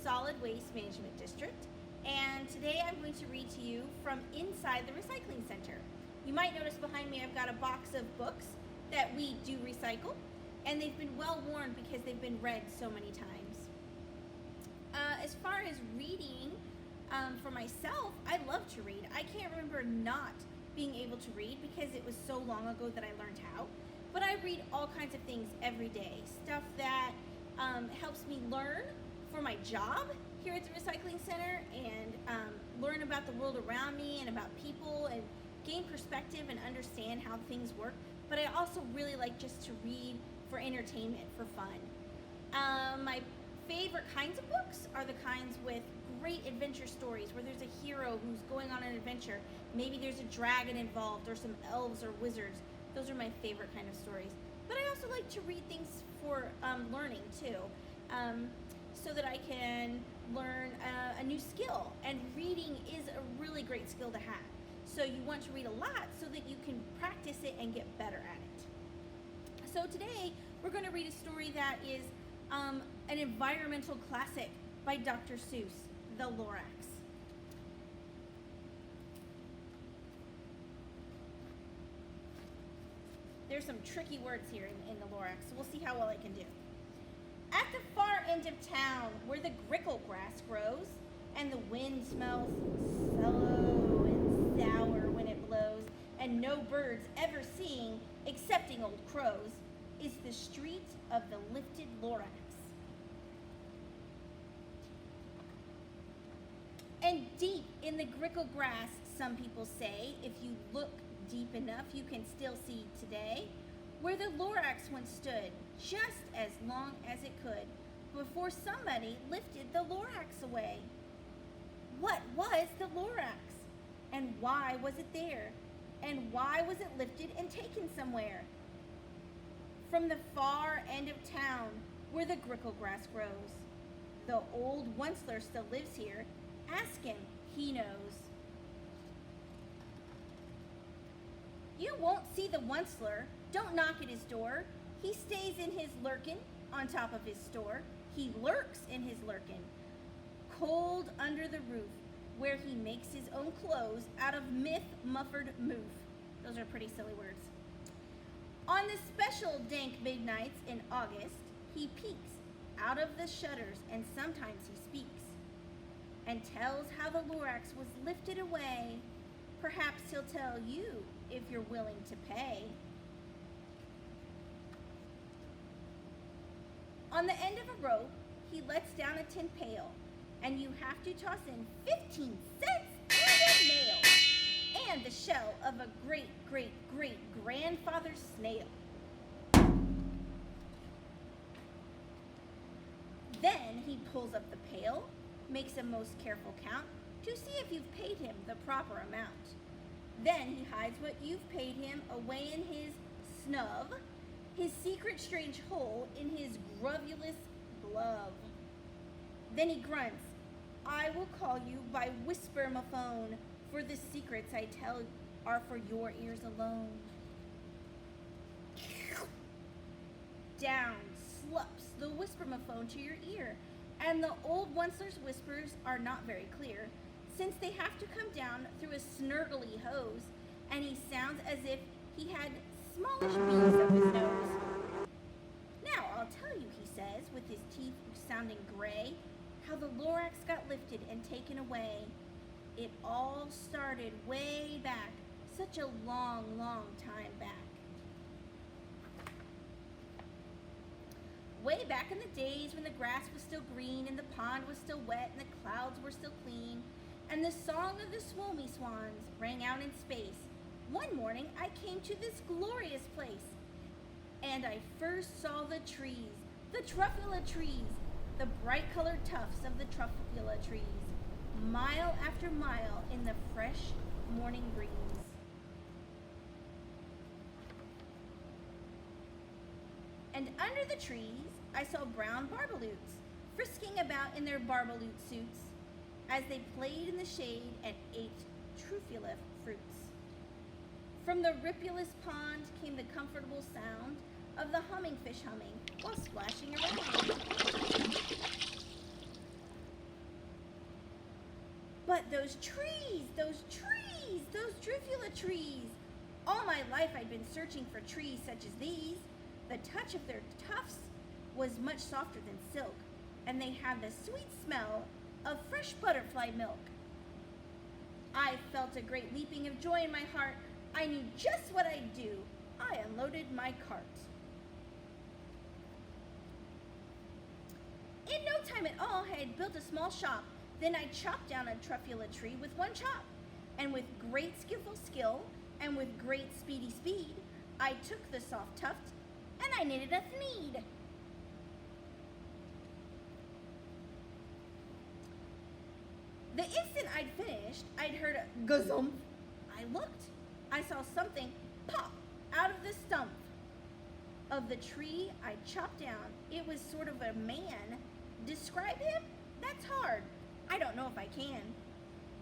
Solid Waste Management District, and today I'm going to read to you from inside the recycling center. You might notice behind me I've got a box of books that we do recycle, and they've been well worn because they've been read so many times. As far as reading, for myself, I love to read. I can't remember not being able to read because it was so long ago that I learned how. But I read all kinds of things every day. Stuff that helps me learn for my job here at the recycling center and learn about the world around me and about people and gain perspective and understand how things work. But I also really like just to read for entertainment, for fun. My favorite kinds of books are the kinds with great adventure stories where there's a hero who's going on an adventure. Maybe there's a dragon involved or some elves or wizards. Those are my favorite kind of stories. But I also like to read things for learning too, so that I can learn a new skill. And reading is a really great skill to have. So you want to read a lot so that you can practice it and get better at it. So today we're going to read a story that is an environmental classic by Dr. Seuss, The Lorax. There's some tricky words here in the Lorax, so we'll see how well I can do. At the far end of town, where the grickle grass grows, and the wind smells sallow and sour when it blows, and no birds ever sing, excepting old crows, is the street of the lifted Lorax. And deep in the grickle grass, some people say, if you look deep enough, you can still see today, where the Lorax once stood, just as long as it could, before somebody lifted the Lorax away. What was the Lorax? And why was it there? And why was it lifted and taken somewhere? From the far end of town, where the grickle grass grows. The old Onceler still lives here. Ask him, he knows. You won't see the Onceler. Don't knock at his door. He stays in his lurkin on top of his store. He lurks in his lurkin, cold under the roof, where he makes his own clothes out of myth-muffered moof. Those are pretty silly words. On the special dank midnights in August, he peeks out of the shutters, and sometimes he speaks and tells how the Lorax was lifted away. Perhaps he'll tell you if you're willing to pay. On the end of a rope, he lets down a tin pail, and you have to toss in 15 cents and a nail, and the shell of a great-great-great-grandfather's snail. Then he pulls up the pail, makes a most careful count to see if you've paid him the proper amount. Then he hides what you've paid him away in his snub, his secret strange hole in his gruvulous glove. Then he grunts, I will call you by whisper-ma-phone, for the secrets I tell are for your ears alone. Down slups the whisper-ma-phone to your ear, and the old Onceler's whispers are not very clear, since they have to come down through a snurgly hose, and he sounds as if he had smallish bees up his nose. Now I'll tell you, he says, with his teeth sounding gray, how the Lorax got lifted and taken away. It all started way back, such a long, long time back. Way back in the days when the grass was still green and the pond was still wet and the clouds were still clean, and the song of the swoomy swans rang out in space, one morning I came to this glorious place, and I first saw the trees, the truffula trees, the bright-colored tufts of the truffula trees, mile after mile in the fresh morning breeze. And under the trees, I saw brown barbaloots frisking about in their barbaloot suits as they played in the shade and ate truffula fruits. From the ripulous pond came the comfortable sound of the humming fish humming while splashing around. But those trees, those Drusilla trees. All my life I'd been searching for trees such as these. The touch of their tufts was much softer than silk, and they had the sweet smell of fresh butterfly milk. I felt a great leaping of joy in my heart. I knew just what I'd do. I unloaded my cart. In no time at all, I had built a small shop. Then I chopped down a truffula tree with one chop, and with great skillful skill, and with great speedy speed, I took the soft tuft, and I knitted a thneed. The instant I'd finished, I'd heard a gazump. I looked. I saw something pop out of the stump of the tree I chopped down. It was sort of a man. Describe him? That's hard. I don't know if I can.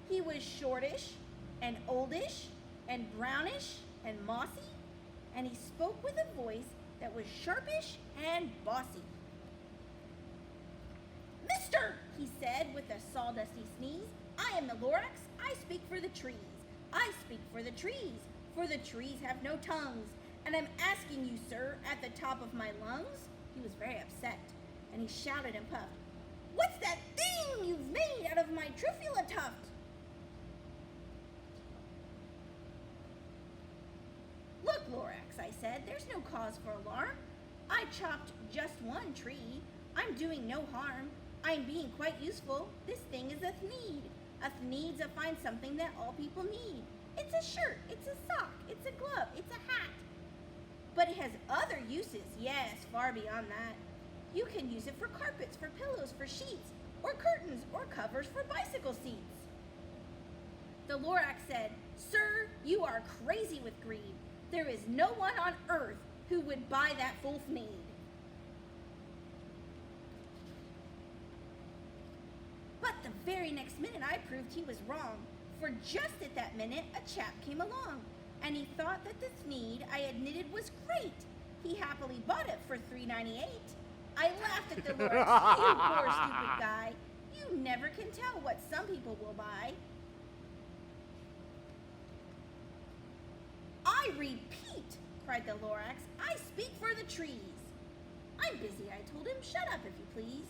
He was shortish and oldish and brownish and mossy, and he spoke with a voice that was sharpish and bossy. Mister, he said with a sawdusty sneeze, I am the Lorax. I speak for the trees. I speak for the trees have no tongues, and I'm asking you, sir, at the top of my lungs. He was very upset, and he shouted and puffed, what's that thing you've made out of my truffula tuft? Look, Lorax, I said, there's no cause for alarm. I chopped just one tree. I'm doing no harm. I'm being quite useful. This thing is a thneed. A thneed's a fine something that all people need. It's a shirt, it's a sock, it's a glove, it's a hat. But it has other uses, yes, far beyond that. You can use it for carpets, for pillows, for sheets, or curtains, or covers for bicycle seats. The Lorax said, Sir, you are crazy with greed. There is no one on earth who would buy that full thneed. But the very next minute I proved he was wrong, for just at that minute a chap came along, and he thought that the thneed I had knitted was great. He happily bought it for $3.98. I laughed at the Lorax. You poor stupid guy. You never can tell what some people will buy. I repeat, cried the Lorax, I speak for the trees. I'm busy, I told him. Shut up, if you please.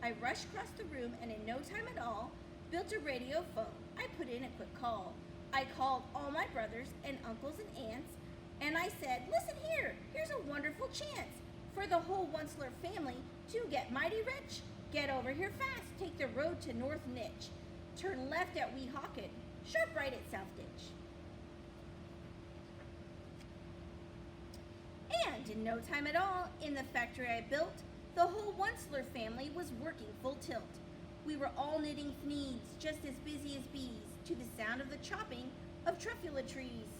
I rushed across the room and in no time at all built a radio phone. I put in a quick call. I called all my brothers and uncles and aunts, and I said, listen here, here's a wonderful chance for the whole Onceler family to get mighty rich. Get over here fast. Take the road to North Nitch. Turn left at Weehawken. Sharp right at South Ditch. And in no time at all, in the factory I built, the whole Onceler family was working full tilt. We were all knitting thneeds, just as busy as bees, to the sound of the chopping of truffula trees.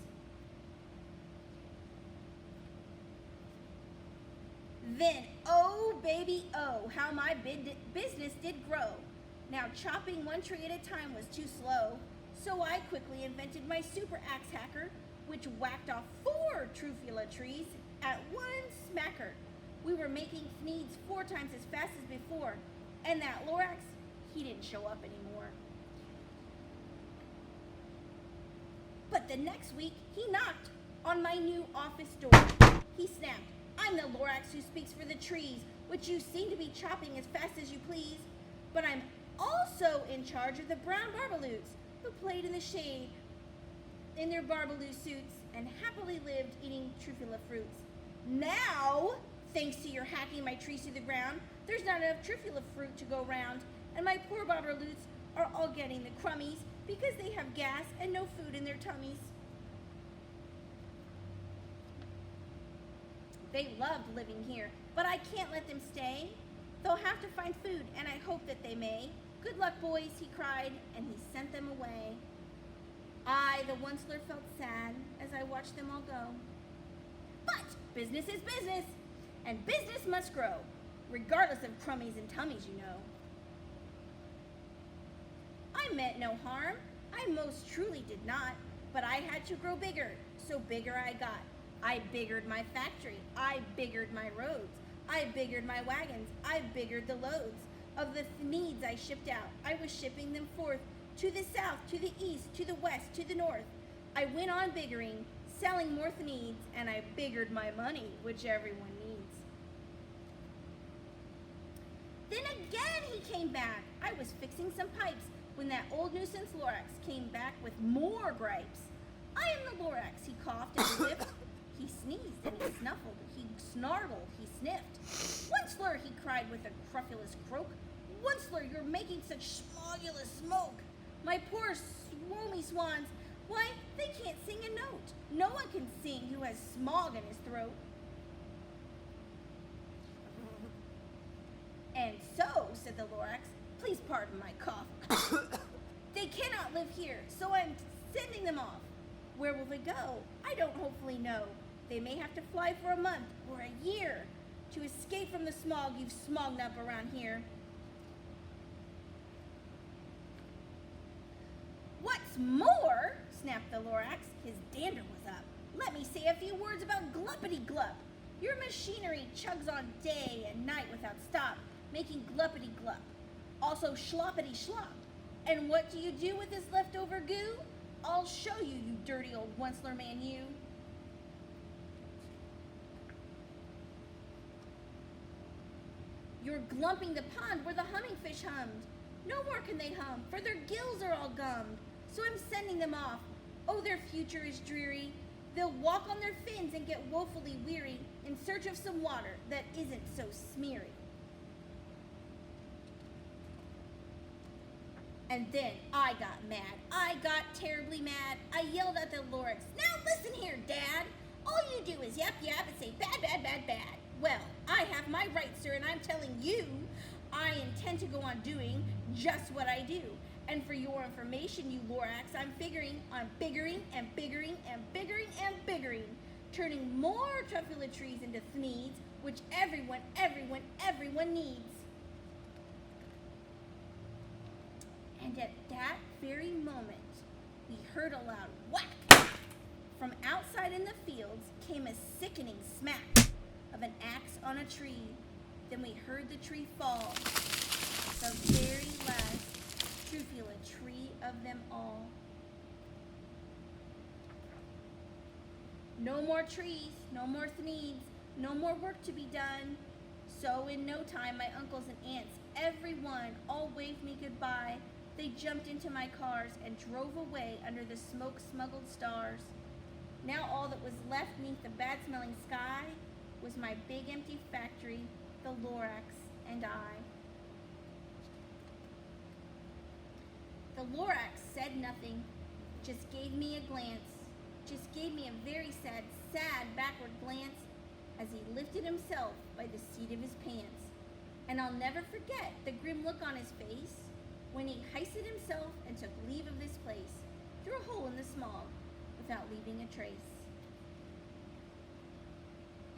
Then, oh baby, oh, how my business did grow. Now chopping one tree at a time was too slow, so I quickly invented my super axe hacker, which whacked off 4 truffula trees at one smacker. We were making thneeds 4 times as fast as before, and that Lorax, he didn't show up anymore. But the next week, he knocked on my new office door. He snapped, I'm the Lorax who speaks for the trees, which you seem to be chopping as fast as you please. But I'm also in charge of the brown Barbaloots, who played in the shade in their Barbaloo suits and happily lived eating truffula fruits. Now, thanks to your hacking my trees to the ground, there's not enough truffula fruit to go round, and my poor Barbaloots are all getting the crummies because they have gas and no food in their tummies. They loved living here, but I can't let them stay. They'll have to find food, and I hope that they may. Good luck, boys, he cried, and he sent them away. I, the Onceler, felt sad as I watched them all go. But business is business, and business must grow, regardless of crummies and tummies, you know. I meant no harm. I most truly did not, but I had to grow bigger, so bigger I got. I biggered my factory. I biggered my roads. I biggered my wagons. I biggered the loads of the thneeds I shipped out. I was shipping them forth to the south, to the east, to the west, to the north. I went on biggering, selling more needs, and I biggered my money, which everyone needs. Then again he came back. I was fixing some pipes when that old nuisance Lorax came back with more gripes. I am the Lorax, he coughed and he whiffed. He sneezed and he snuffled, he snarled, he sniffed. Once,ler, he cried with a crufulous croak. Once,ler, you're making such smogulous smoke. My poor swomy swans, why, they can't sing a note. No one can sing who has smog in his throat. And so, said the Lorax, please pardon my cough. They cannot live here, so I'm sending them off. Where will they go? I don't hopefully know. They may have to fly for a month or a year to escape from the smog you've smogged up around here. What's more, snapped the Lorax, his dander was up. Let me say a few words about gluppity-glup. Your machinery chugs on day and night without stop, making gluppity-glup. Also schloppity-schlop. And what do you do with this leftover goo? I'll show you, you dirty old Once,ler man, you. You're glumping the pond where the humming fish hummed. No more can they hum, for their gills are all gummed. So I'm sending them off. Oh, their future is dreary. They'll walk on their fins and get woefully weary in search of some water that isn't so smeary. And then I got mad. I got terribly mad. I yelled at the Lorax, now listen here, Dad. All you do is yap yap and say bad, bad, bad, bad. Well, I have my rights, sir, and I'm telling you, I intend to go on doing just what I do. And for your information, you Lorax, I'm figuring on biggering and biggering and biggering and biggering, turning more truffula trees into thneeds, which everyone needs. And at that very moment, we heard a loud whack. From outside in the fields came a sickening smack of an axe on a tree. Then we heard the tree fall, the very last truffula tree of them all. No more trees, no more thneeds, no more work to be done. So in no time, my uncles and aunts, everyone, all waved me goodbye. They jumped into my cars and drove away under the smoke-smuggled stars. Now all that was left neath the bad-smelling sky was my big empty factory, the Lorax, and I. The Lorax said nothing, just gave me a glance, just gave me a very sad backward glance as he lifted himself by the seat of his pants. And I'll never forget the grim look on his face when he hoisted himself and took leave of this place through a hole in the smog without leaving a trace.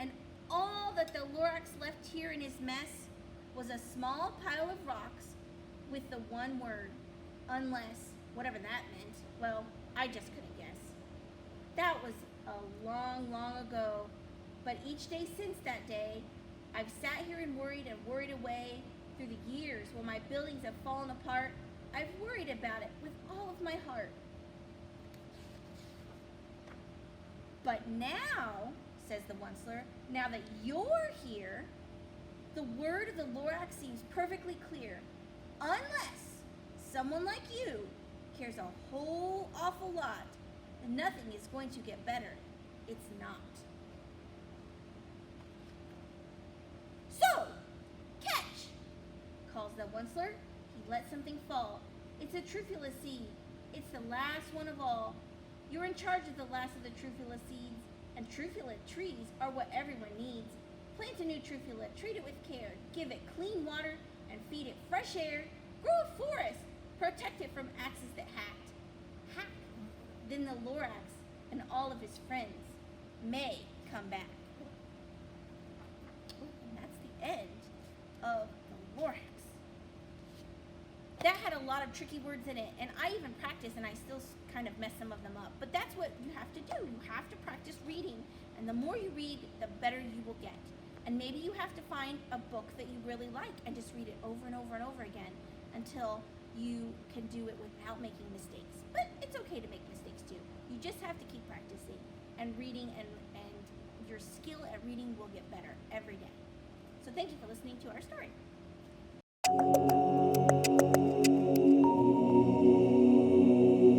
And all that the Lorax left here in his mess was a small pile of rocks with the one word, unless, whatever that meant. Well, I just couldn't guess. That was a long, long ago, but each day since that day, I've sat here and worried away through the years while my buildings have fallen apart. I've worried about it with all of my heart. But now, says the Once,ler, now that you're here, the word of the Lorax seems perfectly clear. Unless someone like you cares a whole awful lot, then nothing is going to get better. It's not. So, catch, calls the Once,ler. He lets something fall. It's a truffula seed. It's the last one of all. You're in charge of the last of the truffula seeds, and truffula trees are what everyone needs. Plant a new truffula, treat it with care, give it clean water, and feed it fresh air. Grow a forest, protect it from axes that hack. Then the Lorax and all of his friends may come back. And that's the end of the Lorax. That had a lot of tricky words in it, and I even practiced, and I still kind of mess some of them up. But that's what you have to do. You have to practice reading, and the more you read, the better you will get. And maybe you have to find a book that you really like and just read it over and over and over again until you can do it without making mistakes. But it's okay to make mistakes too. You just have to keep practicing and reading, and your skill at reading will get better every day. So thank you for listening to our story.